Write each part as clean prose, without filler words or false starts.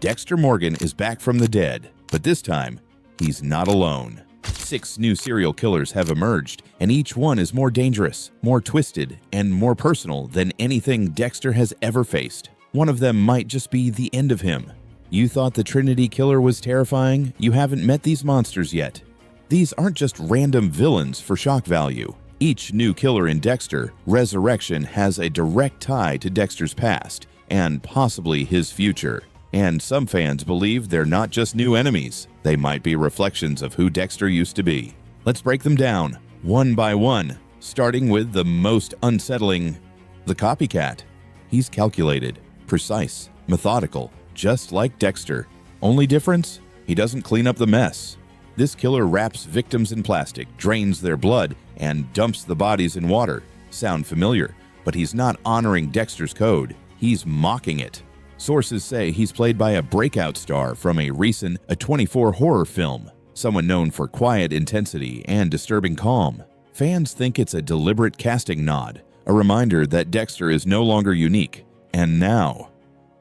Dexter Morgan is back from the dead, but this time, he's not alone. 6 new serial killers have emerged, and each one is more dangerous, more twisted, and more personal than anything Dexter has ever faced. One of them might just be the end of him. You thought the Trinity Killer was terrifying? You haven't met these monsters yet. These aren't just random villains for shock value. Each new killer in Dexter, Resurrection, has a direct tie to Dexter's past, and possibly his future. And some fans believe they're not just new enemies, they might be reflections of who Dexter used to be. Let's break them down, one by one, starting with the most unsettling, the Copycat. He's calculated, precise, methodical, just like Dexter. Only difference? He doesn't clean up the mess. This killer wraps victims in plastic, drains their blood, and dumps the bodies in water. Sound familiar? But he's not honoring Dexter's code. He's mocking it. Sources say he's played by a breakout star from a recent A24 horror film, someone known for quiet intensity and disturbing calm. Fans think it's a deliberate casting nod, a reminder that Dexter is no longer unique. And now,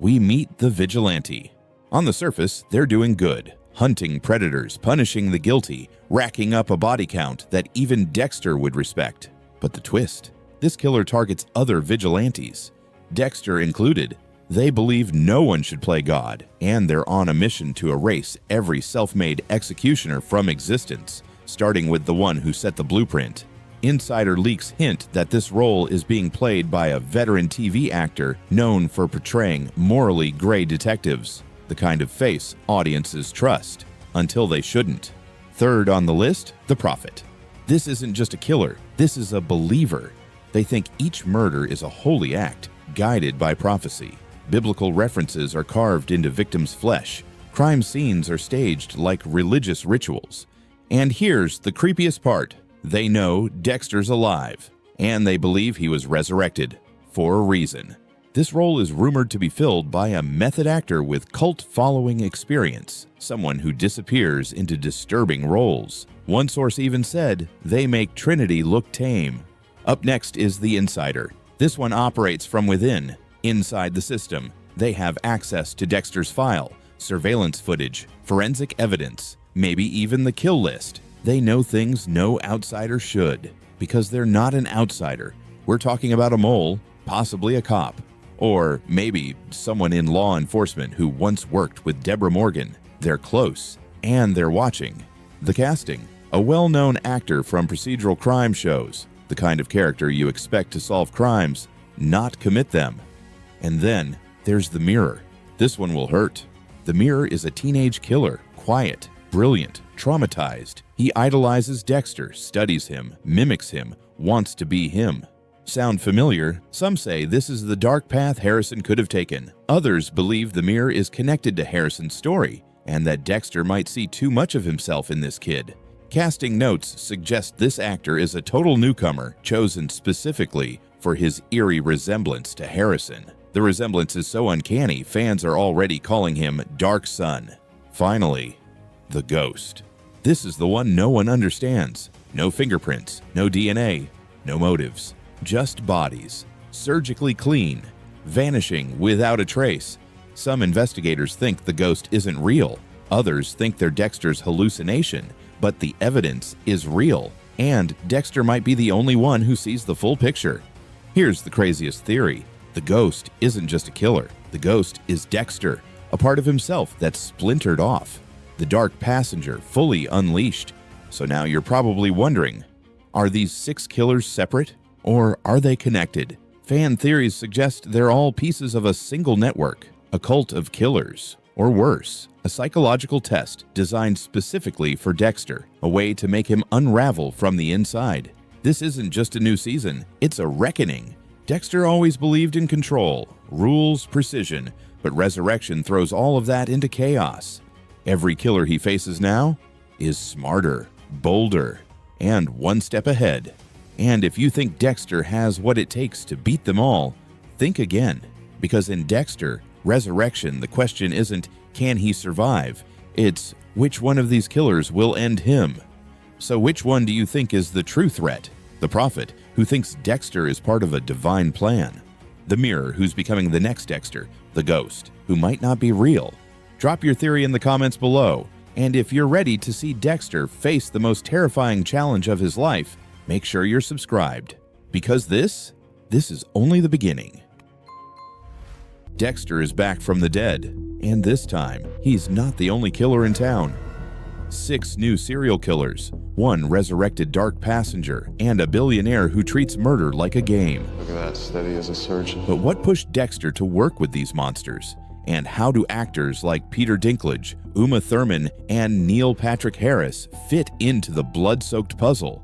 we meet the vigilante. On the surface, they're doing good, hunting predators, punishing the guilty, racking up a body count that even Dexter would respect. But the twist, this killer targets other vigilantes, Dexter included. They believe no one should play God, and they're on a mission to erase every self-made executioner from existence, starting with the one who set the blueprint. Insider leaks hint that this role is being played by a veteran TV actor known for portraying morally gray detectives, the kind of face audiences trust, until they shouldn't. Third on the list, the Prophet. This isn't just a killer, this is a believer. They think each murder is a holy act, guided by prophecy. Biblical references are carved into victims' flesh. Crime scenes are staged like religious rituals. And here's the creepiest part. They know Dexter's alive, and they believe he was resurrected for a reason. This role is rumored to be filled by a method actor with cult-following experience, someone who disappears into disturbing roles. One source even said they make Trinity look tame. Up next is the Insider. This one operates from within. Inside the system, they have access to Dexter's file, surveillance footage, forensic evidence, maybe even the kill list. They know things no outsider should, because they're not an outsider. We're talking about a mole, possibly a cop, or maybe someone in law enforcement who once worked with Dexter Morgan. They're close, and they're watching. The casting, a well-known actor from procedural crime shows, the kind of character you expect to solve crimes, not commit them. And then there's the Mirror. This one will hurt. The Mirror is a teenage killer, quiet, brilliant, traumatized. He idolizes Dexter, studies him, mimics him, wants to be him. Sound familiar? Some say this is the dark path Harrison could have taken. Others believe the Mirror is connected to Harrison's story, and that Dexter might see too much of himself in this kid. Casting notes suggest this actor is a total newcomer, chosen specifically for his eerie resemblance to Harrison. The resemblance is so uncanny, fans are already calling him Dark Son. Finally, the Ghost. This is the one no one understands. No fingerprints, no DNA, no motives. Just bodies, surgically clean, vanishing without a trace. Some investigators think the ghost isn't real. Others think they're Dexter's hallucination, but the evidence is real, and Dexter might be the only one who sees the full picture. Here's the craziest theory. The ghost isn't just a killer. The ghost is Dexter, a part of himself that's splintered off. The dark passenger fully unleashed. So now you're probably wondering, are these 6 killers separate, or are they connected? Fan theories suggest they're all pieces of a single network, a cult of killers, or worse, a psychological test designed specifically for Dexter, a way to make him unravel from the inside. This isn't just a new season, it's a reckoning. Dexter always believed in control, rules, precision, but Resurrection throws all of that into chaos. Every killer he faces now is smarter, bolder, and one step ahead. And if you think Dexter has what it takes to beat them all, think again. Because in Dexter, Resurrection, the question isn't, can he survive? It's, which one of these killers will end him? So which one do you think is the true threat? The Prophet, who thinks Dexter is part of a divine plan. The Mirror, who's becoming the next Dexter. The Ghost, who might not be real. Drop your theory in the comments below, and if you're ready to see Dexter face the most terrifying challenge of his life, make sure you're subscribed, because this is only the beginning. Dexter is back from the dead, and this time, he's not the only killer in town. 6 new serial killers, 1 resurrected dark passenger, and a billionaire who treats murder like a game. Look at that, steady as a surgeon. But what pushed Dexter to work with these monsters? And how do actors like Peter Dinklage, Uma Thurman, and Neil Patrick Harris fit into the blood-soaked puzzle?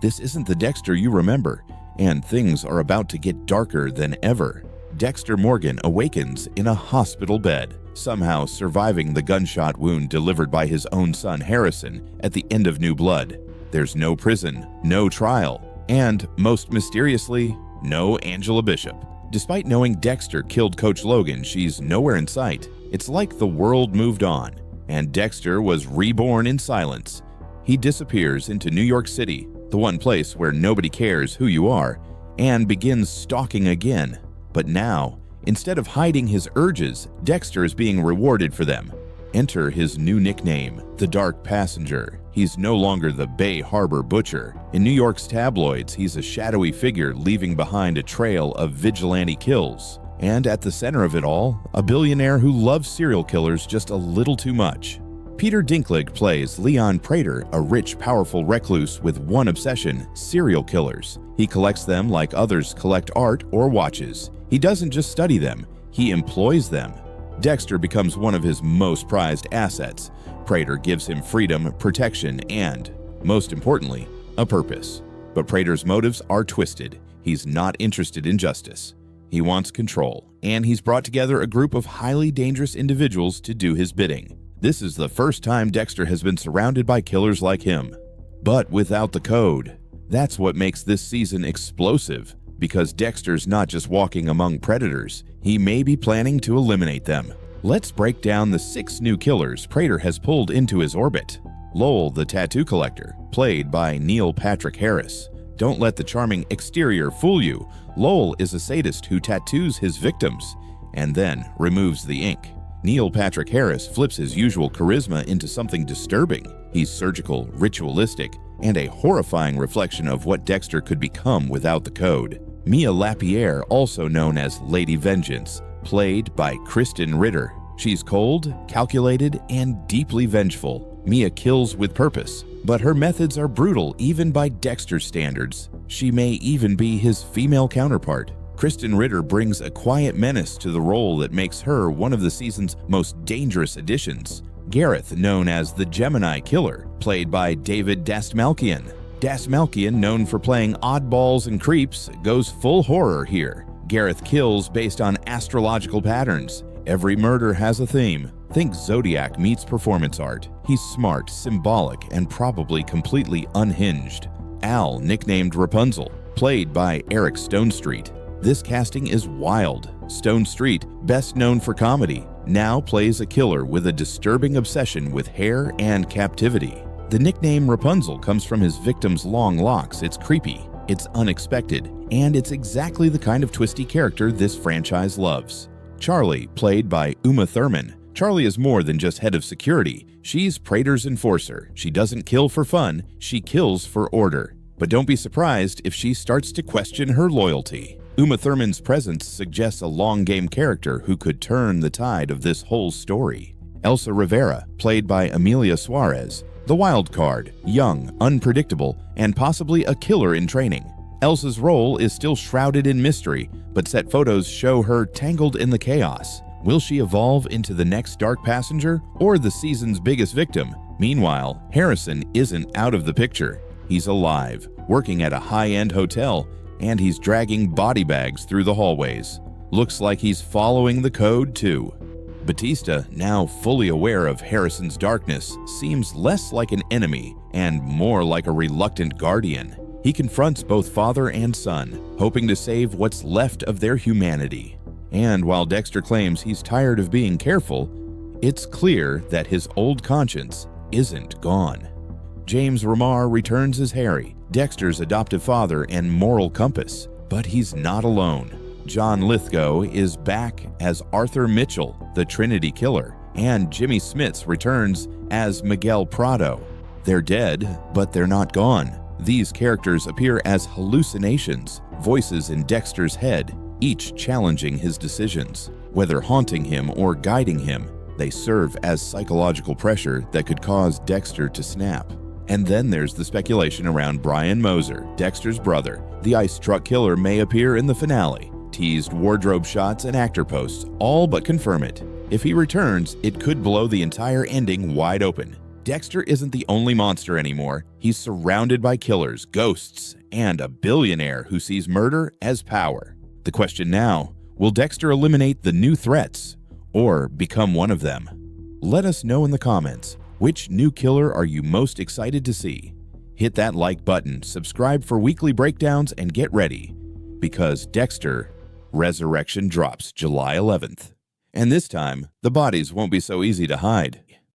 This isn't the Dexter you remember, and things are about to get darker than ever. Dexter Morgan awakens in a hospital bed, somehow surviving the gunshot wound delivered by his own son Harrison at the end of New Blood. There's no prison, no trial, and, most mysteriously, no Angela Bishop. Despite knowing Dexter killed Coach Logan, she's nowhere in sight. It's like the world moved on, and Dexter was reborn in silence. He disappears into New York City, the one place where nobody cares who you are, and begins stalking again. But now, instead of hiding his urges, Dexter is being rewarded for them. Enter his new nickname, the Dark Passenger. He's no longer the Bay Harbor Butcher. In New York's tabloids, he's a shadowy figure leaving behind a trail of vigilante kills. And at the center of it all, a billionaire who loves serial killers just a little too much. Peter Dinklage plays Leon Prater, a rich, powerful recluse with one obsession: serial killers. He collects them like others collect art or watches. He doesn't just study them, he employs them. Dexter becomes one of his most prized assets. Prater gives him freedom, protection, and, most importantly, a purpose. But Prater's motives are twisted. He's not interested in justice. He wants control, and he's brought together a group of highly dangerous individuals to do his bidding. This is the first time Dexter has been surrounded by killers like him. But without the code. That's what makes this season explosive, because Dexter's not just walking among predators, he may be planning to eliminate them. Let's break down the 6 new killers Prater has pulled into his orbit. Lowell the tattoo collector, played by Neil Patrick Harris. Don't let the charming exterior fool you. Lowell is a sadist who tattoos his victims and then removes the ink. Neil Patrick Harris flips his usual charisma into something disturbing. He's surgical, ritualistic, and a horrifying reflection of what Dexter could become without the code. Mia Lapierre, also known as Lady Vengeance, played by Kristen Ritter. She's cold, calculated, and deeply vengeful. Mia kills with purpose, but her methods are brutal even by Dexter's standards. She may even be his female counterpart. Kristen Ritter brings a quiet menace to the role that makes her one of the season's most dangerous additions. Gareth, known as the Gemini Killer, played by David Dastmalchian. Dastmalchian, known for playing oddballs and creeps, goes full horror here. Gareth kills based on astrological patterns. Every murder has a theme. Think Zodiac meets performance art. He's smart, symbolic, and probably completely unhinged. Al, nicknamed Rapunzel, played by Eric Stonestreet. This casting is wild. Stonestreet, best known for comedy, now plays a killer with a disturbing obsession with hair and captivity. The nickname Rapunzel comes from his victim's long locks. It's creepy, it's unexpected, and it's exactly the kind of twisty character this franchise loves. Charlie, played by Uma Thurman. Charlie is more than just head of security. She's Prater's enforcer. She doesn't kill for fun, she kills for order. But don't be surprised if she starts to question her loyalty. Uma Thurman's presence suggests a long-game character who could turn the tide of this whole story. Elsa Rivera, played by Emilia Suarez, the wild card, young, unpredictable, and possibly a killer in training. Elsa's role is still shrouded in mystery, but set photos show her tangled in the chaos. Will she evolve into the next Dark Passenger or the season's biggest victim? Meanwhile, Harrison isn't out of the picture. He's alive, working at a high-end hotel, and he's dragging body bags through the hallways. Looks like he's following the code too. Batista, now fully aware of Harrison's darkness, seems less like an enemy and more like a reluctant guardian. He confronts both father and son, hoping to save what's left of their humanity. And while Dexter claims he's tired of being careful, it's clear that his old conscience isn't gone. James Remar returns as Harry, Dexter's adoptive father and moral compass, but he's not alone. John Lithgow is back as Arthur Mitchell, the Trinity Killer. and Jimmy Smits returns as Miguel Prado. They're dead, but they're not gone. These characters appear as hallucinations, voices in Dexter's head, each challenging his decisions. Whether haunting him or guiding him, they serve as psychological pressure that could cause Dexter to snap. And then there's the speculation around Brian Moser, Dexter's brother. The ice truck killer may appear in the finale. Teased wardrobe shots and actor posts all but confirm it. If he returns, it could blow the entire ending wide open. Dexter isn't the only monster anymore. He's surrounded by killers, ghosts, and a billionaire who sees murder as power. The question now, will Dexter eliminate the new threats or become one of them? Let us know in the comments. Which new killer are you most excited to see? Hit that like button, subscribe for weekly breakdowns, and get ready, because Dexter Resurrection drops July 11th. And this time, the bodies won't be so easy to hide.